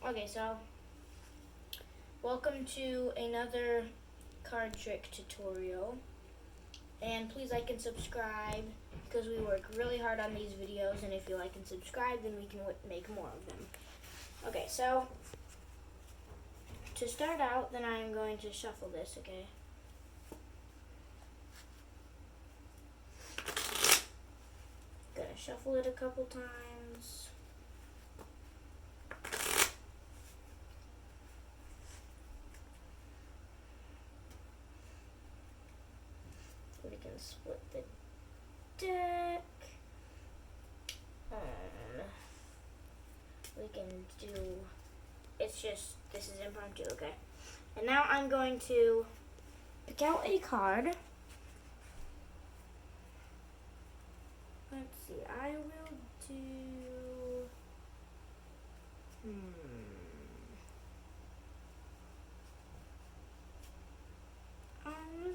Okay, so welcome to another card trick tutorial. And please like and subscribe because we work really hard on these videos, and if you like and subscribe, then we can make more of them. Okay, so to start out, then I'm going to shuffle this, okay? Gonna shuffle it a couple times. We can split the deck. We can do, it's just, this is impromptu, okay? And now I'm going to pick out a card. Let's see, I will do,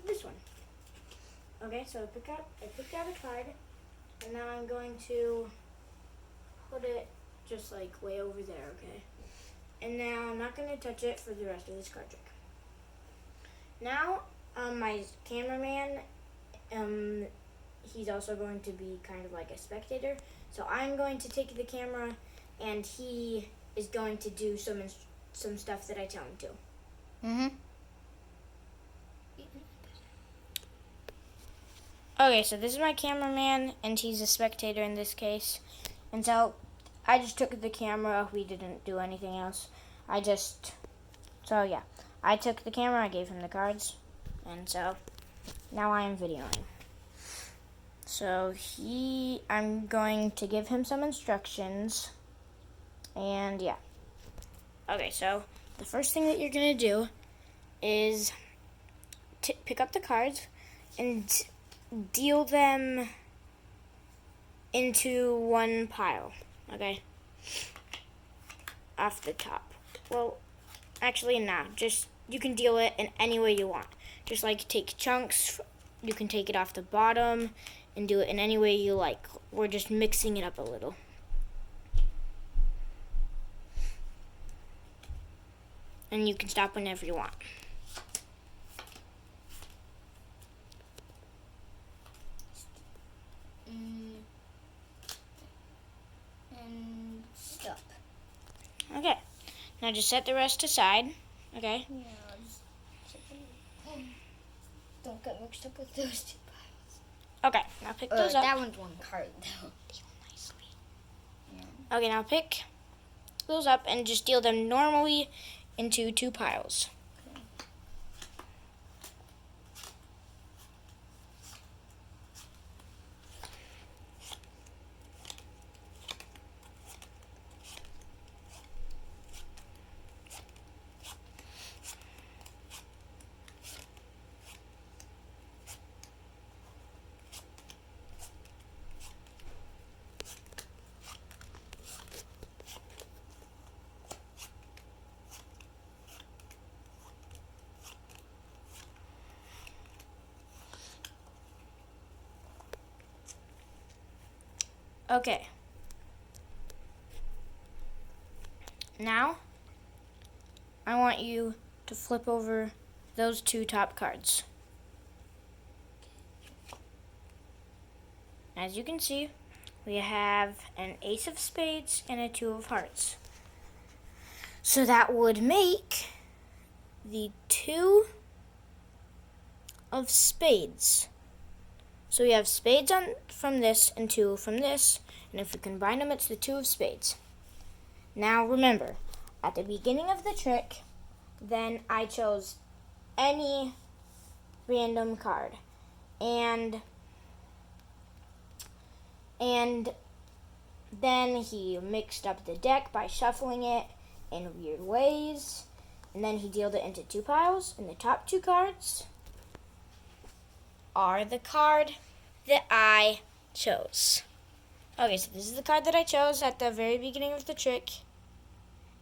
this one. Okay, so I picked out a card, and now I'm going to put it just like way over there, okay? And now I'm not going to touch it for the rest of this card trick. Now, my cameraman, he's also going to be kind of like a spectator. So I'm going to take the camera, and he is going to do some stuff that I tell him to. Okay, so this is my cameraman, and he's a spectator in this case. And so I just took the camera. We didn't do anything else. I took the camera. I gave him the cards, and so now I am videoing. So I'm going to give him some instructions, and yeah. Okay, so the first thing that you're gonna do is pick up the cards and deal them into one pile, okay? Off the top. Well, actually, nah. You can deal it in any way you want. Just like take chunks. You can take it off the bottom and do it in any way you like. We're just mixing it up a little. And you can stop whenever you want. And stop. Okay. Now just set the rest aside. Okay. Yeah. Don't get mixed up with those two piles. Okay. Now pick those up. That one's one card though. Deal nicely. Yeah. Okay. Now pick those up and just deal them normally into two piles. Okay. Now, I want you to flip over those two top cards. As you can see, we have an ace of spades and a two of hearts. So that would make the two of spades. So we have spades from this and two from this, and if we combine them, it's the two of spades. Now remember, at the beginning of the trick, then I chose any random card, and then he mixed up the deck by shuffling it in weird ways, and then he dealt it into two piles, and the top two cards are the card that I chose. Okay, so this is the card that I chose at the very beginning of the trick,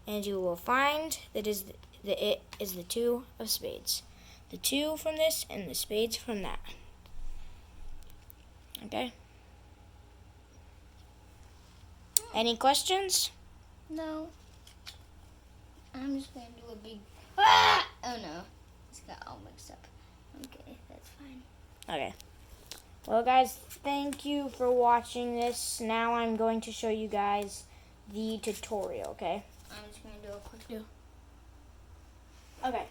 and you will find that it is the two of spades. The two from this and the spades from that. Okay? Any questions? No. I'm just going to do a big... Ah! Oh, no. It's got all mixed up. Okay, that's fine. Okay. Well, guys, thank you for watching this. Now I'm going to show you guys the tutorial, okay? I'm just going to do a quick do. Okay.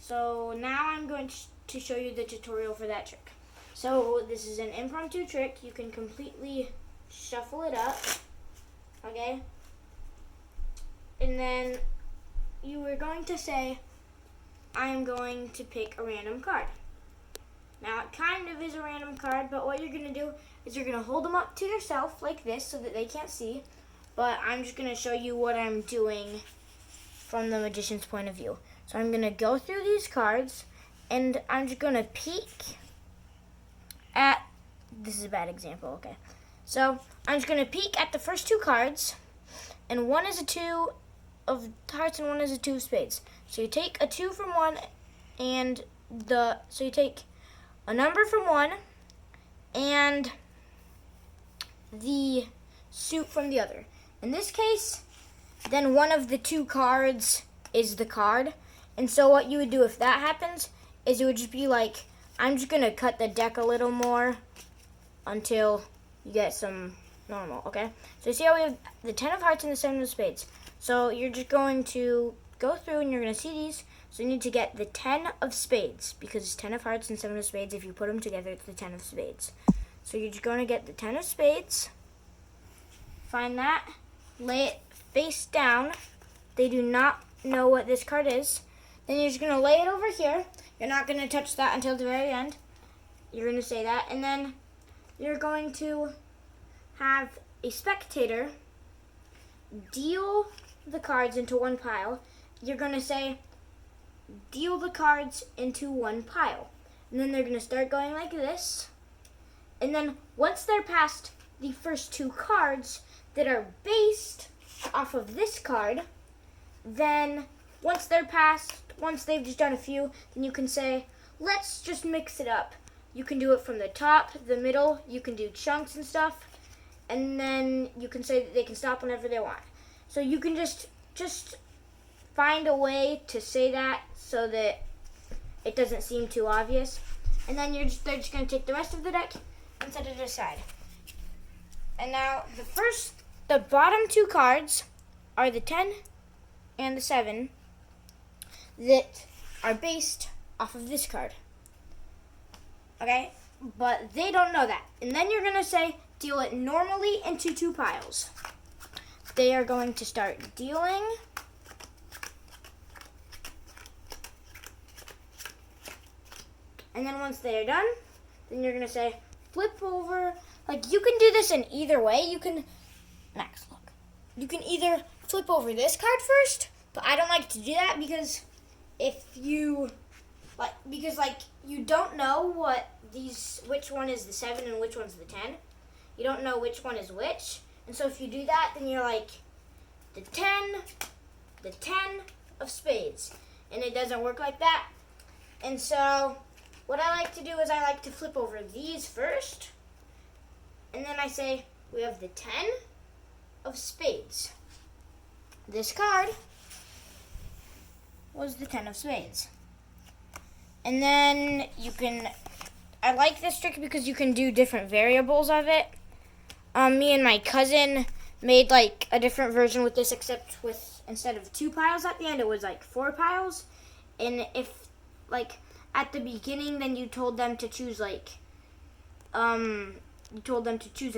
So now I'm going to show you the tutorial for that trick. So this is an impromptu trick. You can completely shuffle it up, okay? And then you are going to say, I'm going to pick a random card. Now it kind of is a random card, but what you're going to do is you're going to hold them up to yourself like this so that they can't see. But I'm just going to show you what I'm doing from the magician's point of view. So I'm going to go through these cards, and I'm just going to peek at, this is a bad example, okay. So I'm just going to peek at the first two cards, and one is a 2 of hearts and one is a 2 of spades. So you take a 2 from one, and so you take a number from one, and the suit from the other. In this case, then one of the 2 cards is the card. And so what you would do if that happens is it would just be like, I'm just going to cut the deck a little more until you get some normal, okay? So you see how we have the 10 of hearts and the 7 of spades. So you're just going to go through and you're going to see these. So you need to get the 10 of spades because it's 10 of hearts and 7 of spades. If you put them together, it's the 10 of spades. So you're just going to get the 10 of spades. Find that. Lay it face down. They do not know what this card is. Then you're just going to lay it over here. You're not going to touch that until the very end. You're going to say that. And then you're going to have a spectator deal the cards into one pile. You're going to say, deal the cards into one pile. And then they're going to start going like this. And then once they're past the first 2 cards that are based off of this card, then once they've just done a few, then you can say, let's just mix it up. You can do it from the top, the middle, you can do chunks and stuff, and then you can say that they can stop whenever they want. So you can just find a way to say that so that it doesn't seem too obvious. And then they're just going to take the rest of the deck and set it aside. And now the bottom 2 cards are the 10 and the 7 that are based off of this card. Okay? But they don't know that. And then you're going to say, deal it normally into 2 piles. They are going to start dealing. And then once they're done, then you're going to say, flip over. Like, you can do this in either way. Max, look. You can either flip over this card first, but I don't like to do that because you don't know which one is the 7 and which one's the 10. You don't know which one is which. And so if you do that, then you're like, the 10 of spades. And it doesn't work like that. And so what I like to do is I like to flip over these first. And then I say, we have the 10 of spades. This card was the 10 of spades. And then I like this trick because you can do different variables of it. Me and my cousin made like a different version with this, except instead of 2 piles at the end, it was like 4 piles. And if like at the beginning, then you told them to choose a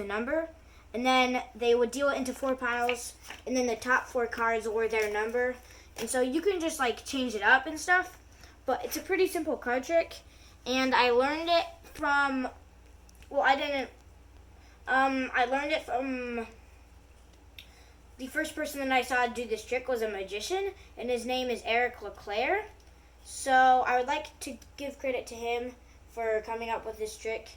number, and then they would deal it into 4 piles, and then the top 4 cards were their number. And so you can just like change it up and stuff. But it's a pretty simple card trick, and I learned it from, I learned it from, the first person that I saw do this trick was a magician, and his name is Leclerc. So I would like to give credit to him for coming up with this trick.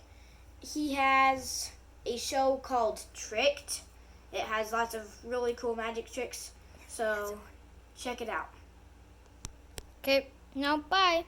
He has a show called Tricked. It has lots of really cool magic tricks, so check it out. Okay, now bye.